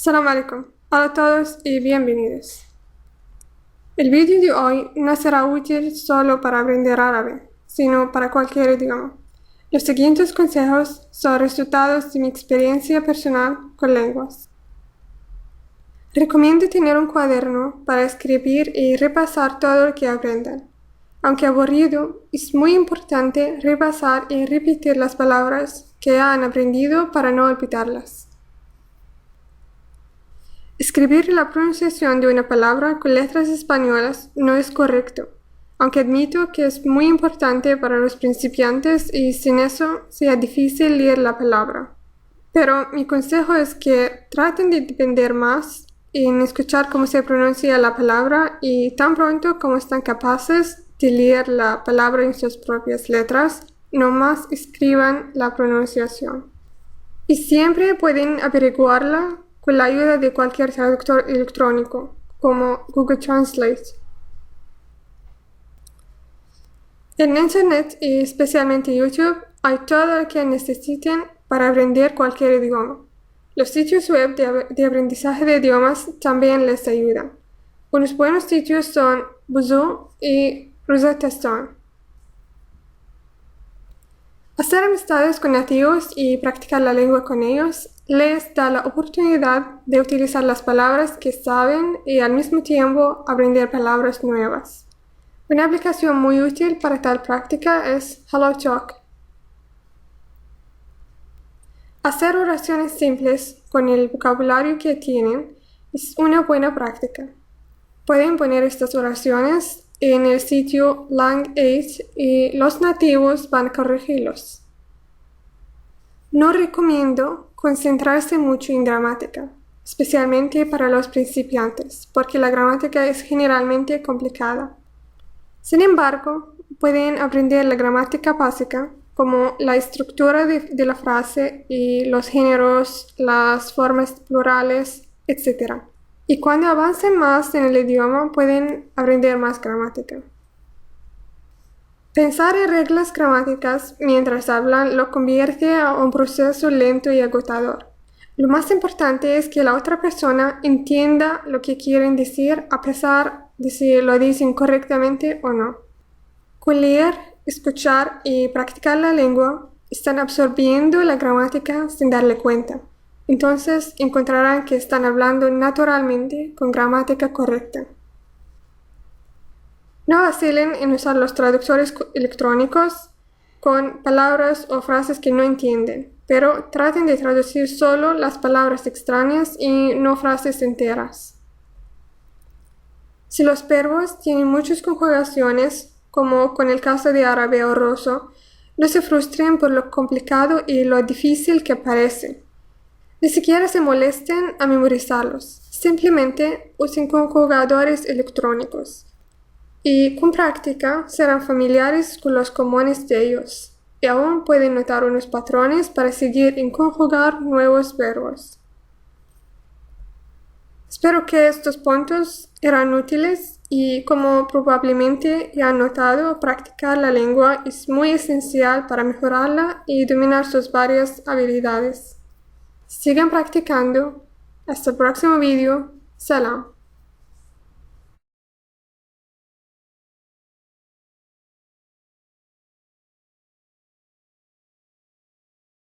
Salam alaikum. Hola a todos y bienvenidos. El vídeo de hoy no será útil solo para aprender árabe, sino para cualquier idioma. Los siguientes consejos son resultados de mi experiencia personal con lenguas. Recomiendo tener un cuaderno para escribir y repasar todo lo que aprendan. Aunque aburrido, es muy importante repasar y repetir las palabras que han aprendido para no olvidarlas. Escribir la pronunciación de una palabra con letras españolas no es correcto, aunque admito que es muy importante para los principiantes y sin eso sea difícil leer la palabra. Pero mi consejo es que traten de depender más en escuchar cómo se pronuncia la palabra y tan pronto como están capaces de leer la palabra en sus propias letras, no más escriban la pronunciación. Y siempre pueden averiguarla con la ayuda de cualquier traductor electrónico, como Google Translate. En Internet y especialmente YouTube hay todo lo que necesiten para aprender cualquier idioma. Los sitios web de aprendizaje de idiomas también les ayudan. Unos buenos sitios son Busuu y Rosetta Stone. Hacer amistades con nativos y practicar la lengua con ellos les da la oportunidad de utilizar las palabras que saben y al mismo tiempo aprender palabras nuevas. Una aplicación muy útil para tal práctica es HelloTalk. Hacer oraciones simples con el vocabulario que tienen es una buena práctica. Pueden poner estas oraciones en el sitio Lang8 y los nativos van a corregirlos. No recomiendo concentrarse mucho en gramática, especialmente para los principiantes, porque la gramática es generalmente complicada. Sin embargo, pueden aprender la gramática básica, como la estructura de la frase y los géneros, las formas plurales, etc. Y cuando avancen más en el idioma, pueden aprender más gramática. Pensar en reglas gramáticas mientras hablan lo convierte a un proceso lento y agotador. Lo más importante es que la otra persona entienda lo que quieren decir a pesar de si lo dicen correctamente o no. Con leer, escuchar y practicar la lengua, están absorbiendo la gramática sin darle cuenta. Entonces encontrarán que están hablando naturalmente con gramática correcta. No vacilen en usar los traductores electrónicos con palabras o frases que no entienden, pero traten de traducir solo las palabras extrañas y no frases enteras. Si los verbos tienen muchas conjugaciones, como con el caso de árabe o ruso, no se frustren por lo complicado y lo difícil que parece. Ni siquiera se molesten a memorizarlos, simplemente usen conjugadores electrónicos. Y con práctica serán familiares con los comunes de ellos, y aún pueden notar unos patrones para seguir en conjugar nuevos verbos. Espero que estos puntos eran útiles y, como probablemente ya han notado, practicar la lengua es muy esencial para mejorarla y dominar sus varias habilidades. Sigan practicando. Hasta el próximo vídeo. Salam.